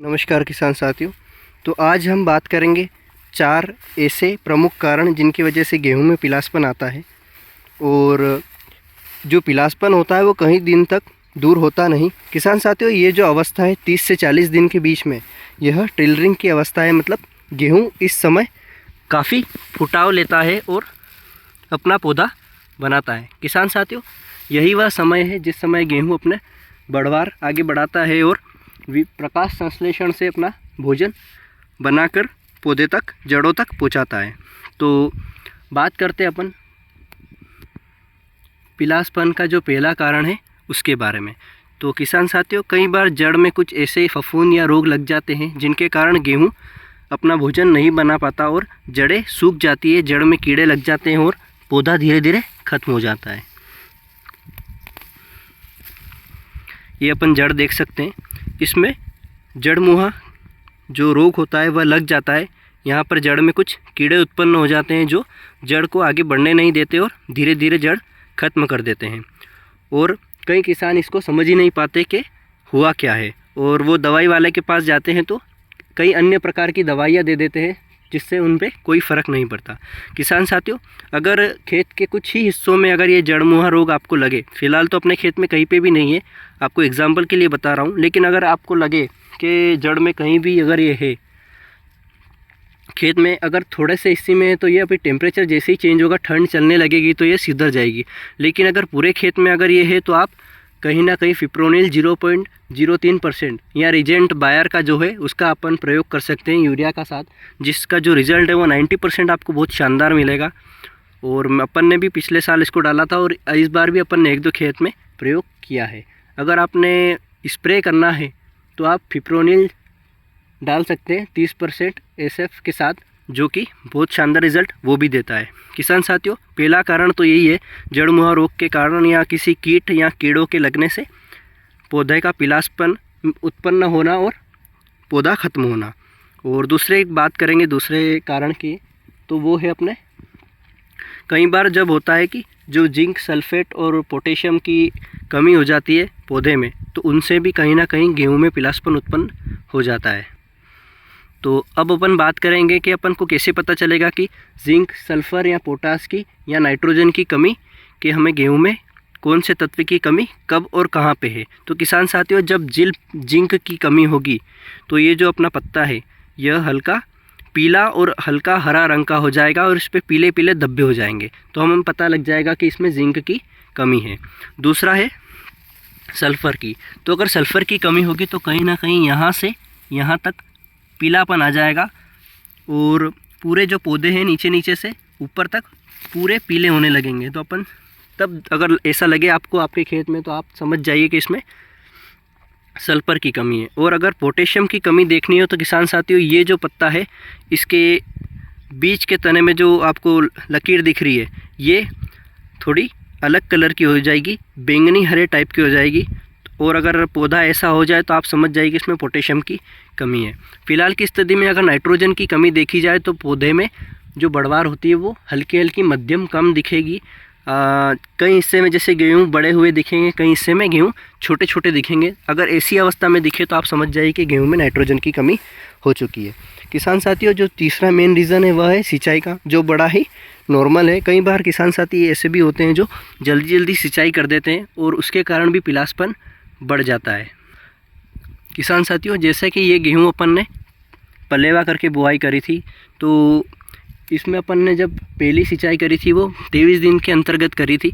नमस्कार किसान साथियों। तो आज हम बात करेंगे 4 ऐसे प्रमुख कारण जिनकी वजह से गेहूं में पीलासपन आता है। और जो पीलासपन होता है वो कहीं दिन तक दूर होता नहीं। किसान साथियों, ये जो अवस्था है 30 से 40 दिन के बीच में, यह टिलरिंग की अवस्था है। मतलब गेहूं इस समय काफ़ी फुटाव लेता है और अपना पौधा बनाता है। किसान साथियों, यही वह समय है जिस समय गेहूँ अपने बढ़वार आगे बढ़ाता है और प्रकाश संश्लेषण से अपना भोजन बनाकर पौधे तक, जड़ों तक पहुंचाता है। तो बात करते हैं अपन पीलासपन का जो पहला कारण है उसके बारे में। तो किसान साथियों, कई बार जड़ में कुछ ऐसे फफूंद या रोग लग जाते हैं जिनके कारण गेहूं अपना भोजन नहीं बना पाता और जड़ें सूख जाती है, जड़ में कीड़े लग जाते हैं और पौधा धीरे धीरे खत्म हो जाता है। ये अपन जड़ देख सकते हैं, इसमें जड़ मुहा जो रोग होता है वह लग जाता है। यहाँ पर जड़ में कुछ कीड़े उत्पन्न हो जाते हैं जो जड़ को आगे बढ़ने नहीं देते और धीरे धीरे जड़ खत्म कर देते हैं। और कई किसान इसको समझ ही नहीं पाते कि हुआ क्या है, और वो दवाई वाले के पास जाते हैं तो कई अन्य प्रकार की दवाइयाँ दे देते हैं जिससे उन पे कोई फ़र्क नहीं पड़ता। किसान साथियों, अगर खेत के कुछ ही हिस्सों में अगर ये जड़ मुहा रोग आपको लगे, फ़िलहाल तो अपने खेत में कहीं पे भी नहीं है, आपको एग्जांपल के लिए बता रहा हूँ, लेकिन अगर आपको लगे कि जड़ में कहीं भी अगर ये है, खेत में अगर थोड़े से हिस्से में है, तो ये अभी टेम्परेचर जैसे ही चेंज होगा, ठंड चलने लगेगी तो ये सुधर जाएगी। लेकिन अगर पूरे खेत में अगर ये है तो आप कहीं ना कहीं फिप्रोनिल 0.03% या रिजेंट बायर का जो है उसका अपन प्रयोग कर सकते हैं यूरिया का साथ, जिसका जो रिज़ल्ट है वो 90% आपको बहुत शानदार मिलेगा। और अपन ने भी पिछले साल इसको डाला था और इस बार भी अपन ने 1-2 खेत में प्रयोग किया है। अगर आपने स्प्रे करना है तो आप फिप्रोनिल डाल सकते हैं 30% SF के साथ, जो कि बहुत शानदार रिज़ल्ट वो भी देता है। किसान साथियों, पहला कारण तो यही है, जड़ मुहा रोग के कारण या किसी कीट या कीड़ों के लगने से पौधे का पीलासपन उत्पन्न होना और पौधा ख़त्म होना। और दूसरे एक बात करेंगे दूसरे कारण की, तो वो है अपने कई बार जब होता है कि जो जिंक सल्फेट और पोटेशियम की कमी हो जाती है पौधे में, तो उनसे भी कहीं ना कहीं गेहूं में पीलासपन उत्पन्न हो जाता है। तो अब अपन बात करेंगे कि अपन को कैसे पता चलेगा कि जिंक, सल्फ़र या पोटास की या नाइट्रोजन की कमी, कि हमें गेहूं में कौन से तत्व की कमी कब और कहाँ पे है। तो किसान साथियों, जब जिंक की कमी होगी तो ये जो अपना पत्ता है यह हल्का पीला और हल्का हरा रंग का हो जाएगा और इस पर पीले पीले धब्बे हो जाएंगे, तो हमें पता लग जाएगा कि इसमें जिंक की कमी है। दूसरा है सल्फ़र की। तो अगर सल्फ़र की कमी होगी तो कहीं ना कहीं यहाँ से यहाँ तक पीलापन आ जाएगा और पूरे जो पौधे हैं नीचे से ऊपर तक पूरे पीले होने लगेंगे। तो अपन तब अगर ऐसा लगे आपको आपके खेत में, तो आप समझ जाइए कि इसमें सल्फ़र की कमी है। और अगर पोटेशियम की कमी देखनी हो तो किसान साथियों, ये जो पत्ता है इसके बीच के तने में जो आपको लकीर दिख रही है, ये थोड़ी अलग कलर की हो जाएगी, बैंगनी हरे टाइप की हो जाएगी। और अगर पौधा ऐसा हो जाए तो आप समझ जाइए कि इसमें पोटेशियम की कमी है। फिलहाल की स्थिति में अगर नाइट्रोजन की कमी देखी जाए तो पौधे में जो बढ़वार होती है वो हल्की हल्की मध्यम कम दिखेगी। कई हिस्से में जैसे गेहूँ बड़े हुए दिखेंगे, कई हिस्से में गेहूँ छोटे छोटे दिखेंगे। अगर ऐसी अवस्था में दिखे तो आप समझ जाइए कि गेहूँ में नाइट्रोजन की कमी हो चुकी है। किसान साथियों, जो तीसरा मेन रीज़न है वह है सिंचाई का, जो बड़ा ही नॉर्मल है। कई बार किसान साथी ऐसे भी होते हैं जो जल्दी जल्दी सिंचाई कर देते हैं और उसके कारण भी पीलासपन बढ़ जाता है। किसान साथियों, जैसे कि ये गेहूँ अपन ने पलेवा करके बुआई करी थी, तो इसमें अपन ने जब पहली सिंचाई करी थी वो 23 दिन के अंतर्गत करी थी,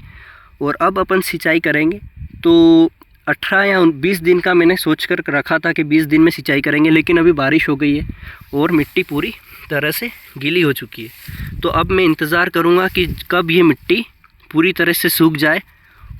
और अब अपन सिंचाई करेंगे तो 18 या 20 दिन का मैंने सोच कर रखा था कि 20 दिन में सिंचाई करेंगे, लेकिन अभी बारिश हो गई है और मिट्टी पूरी तरह से गीली हो चुकी है। तो अब मैं इंतज़ार करूँगा कि कब ये मिट्टी पूरी तरह से सूख जाए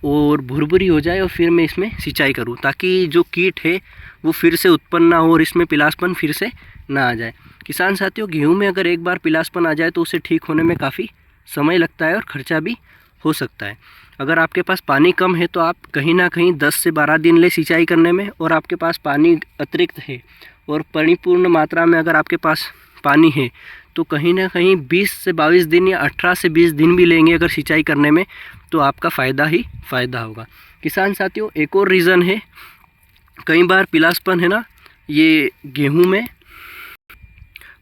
और भुरभुरी हो जाए और फिर मैं इसमें सिंचाई करूं, ताकि जो कीट है वो फिर से उत्पन्न ना हो और इसमें पीलासपन फिर से ना आ जाए। किसान साथियों, गेहूं में अगर एक बार पीलासपन आ जाए तो उसे ठीक होने में काफ़ी समय लगता है और ख़र्चा भी हो सकता है। अगर आपके पास पानी कम है तो आप कहीं ना कहीं 10 से 12 दिन ले सिंचाई करने में, और आपके पास पानी अतिरिक्त है और परिपूर्ण मात्रा में अगर आपके पास पानी है तो कहीं ना कहीं 20 से 22 दिन या 18 से 20 दिन भी लेंगे अगर सिंचाई करने में, तो आपका फ़ायदा ही फ़ायदा होगा। किसान साथियों, एक और रीज़न है, कई बार पीलासपन है ना ये गेहूं में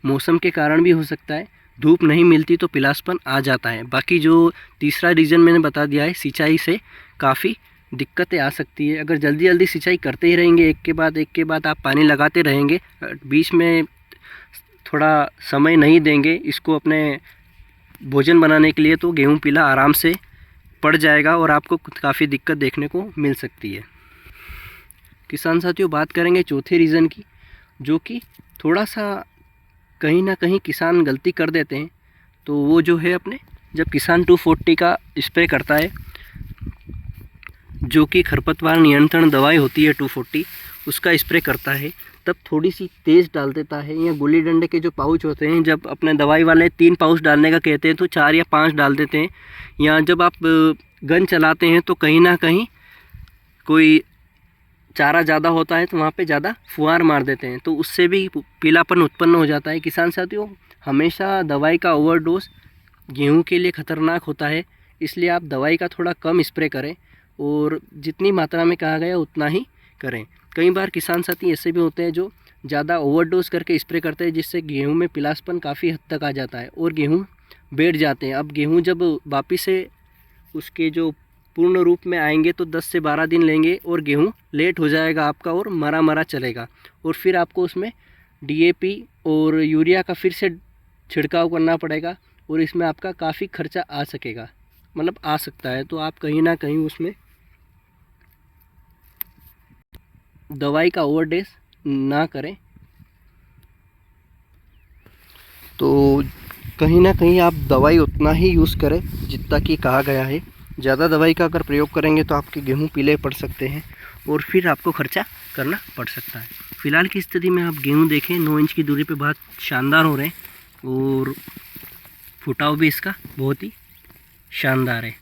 मौसम के कारण भी हो सकता है, धूप नहीं मिलती तो पीलापन आ जाता है। बाकी जो तीसरा रीज़न मैंने बता दिया है, सिंचाई से काफ़ी दिक्कतें आ सकती है। अगर जल्दी जल्दी सिंचाई करते ही रहेंगे, एक के बाद आप पानी लगाते रहेंगे, बीच में थोड़ा समय नहीं देंगे इसको अपने भोजन बनाने के लिए, तो गेहूं पीला आराम से पड़ जाएगा और आपको काफ़ी दिक्कत देखने को मिल सकती है। किसान साथियों, बात करेंगे चौथे रीज़न की, जो कि थोड़ा सा कहीं ना कहीं किसान गलती कर देते हैं। तो वो जो है अपने, जब किसान 240 का स्प्रे करता है, जो कि खरपतवार नियंत्रण दवाई होती है 240, उसका स्प्रे करता है, तब थोड़ी सी तेज़ डाल देता है। या गुल्ली डंडे के जो पाउच होते हैं, जब अपने दवाई वाले 3 पाउच डालने का कहते हैं तो 4 या 5 डाल देते हैं। या जब आप गन चलाते हैं तो कहीं ना कहीं कोई चारा ज़्यादा होता है तो वहाँ पे ज़्यादा फुहार मार देते हैं, तो उससे भी पीलापन उत्पन्न हो जाता है। किसान साथियों, हमेशा दवाई का ओवरडोज गेहूं के लिए ख़तरनाक होता है, इसलिए आप दवाई का थोड़ा कम स्प्रे करें और जितनी मात्रा में कहा गया उतना ही करें। कई बार किसान साथी ऐसे भी होते हैं जो ज़्यादा ओवरडोज करके स्प्रे करते हैं, जिससे गेहूं में पीलापन काफ़ी हद तक आ जाता है और गेहूँ बैठ जाते हैं। अब गेहूँ जब वापिस से उसके जो पूर्ण रूप में आएंगे तो 10 से 12 दिन लेंगे और गेहूं लेट हो जाएगा आपका और मरा मरा चलेगा, और फिर आपको उसमें DAP और यूरिया का फिर से छिड़काव करना पड़ेगा और इसमें आपका काफ़ी खर्चा आ सकता है। तो आप कहीं ना कहीं उसमें दवाई का ओवरडोज ना करें। तो कहीं ना कहीं आप दवाई उतना ही यूज़ करें जितना कि कहा गया है। ज़्यादा दवाई का अगर प्रयोग करेंगे तो आपके गेहूं पीले पड़ सकते हैं और फिर आपको खर्चा करना पड़ सकता है। फ़िलहाल की स्थिति में आप गेहूं देखें, 9 इंच की दूरी पे बहुत शानदार हो रहे हैं और फुटाव भी इसका बहुत ही शानदार है।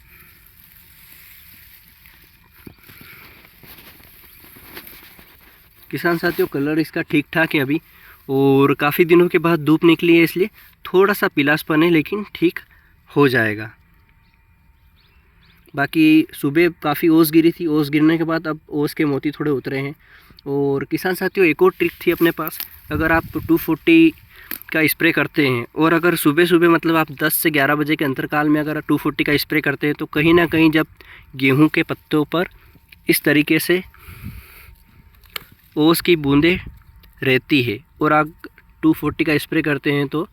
किसान साथियों, कलर इसका ठीक ठाक है अभी, और काफ़ी दिनों के बाद धूप निकली है इसलिए थोड़ा सा पीलापन है, लेकिन ठीक हो जाएगा। बाकी सुबह काफ़ी ओस गिरी थी, ओस गिरने के बाद अब ओस के मोती थोड़े उतरे हैं। और किसान साथियों, एक और ट्रिक थी अपने पास। अगर आप 240 का स्प्रे करते हैं और अगर सुबह सुबह मतलब आप 10 से 11 बजे के अंतरकाल में अगर 240 का स्प्रे करते हैं, तो कहीं ना कहीं जब गेहूं के पत्तों पर इस तरीके से ओस की बूंदें रहती है और आप 240 का स्प्रे करते हैं, तो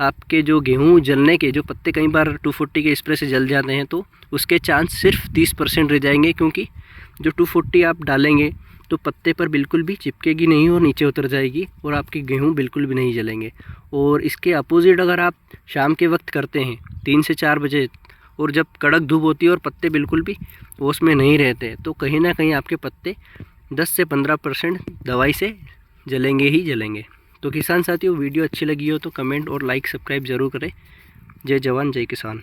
आपके जो गेहूं जलने के जो पत्ते कई बार 240 के स्प्रे से जल जाते हैं, तो उसके चांस सिर्फ 30% रह जाएंगे, क्योंकि जो 240 आप डालेंगे तो पत्ते पर बिल्कुल भी चिपकेगी नहीं और नीचे उतर जाएगी और आपके गेहूं बिल्कुल भी नहीं जलेंगे। और इसके अपोजिट अगर आप शाम के वक्त करते हैं 3 से 4 बजे, और जब कड़क धूप होती है और पत्ते बिल्कुल भी ओस में नहीं रहते, तो कहीं ना कहीं आपके पत्ते 10 से 15% दवाई से जलेंगे ही जलेंगे। तो किसान साथियों, वीडियो अच्छी लगी हो तो कमेंट और लाइक सब्सक्राइब ज़रूर करें। जय जवान जय किसान।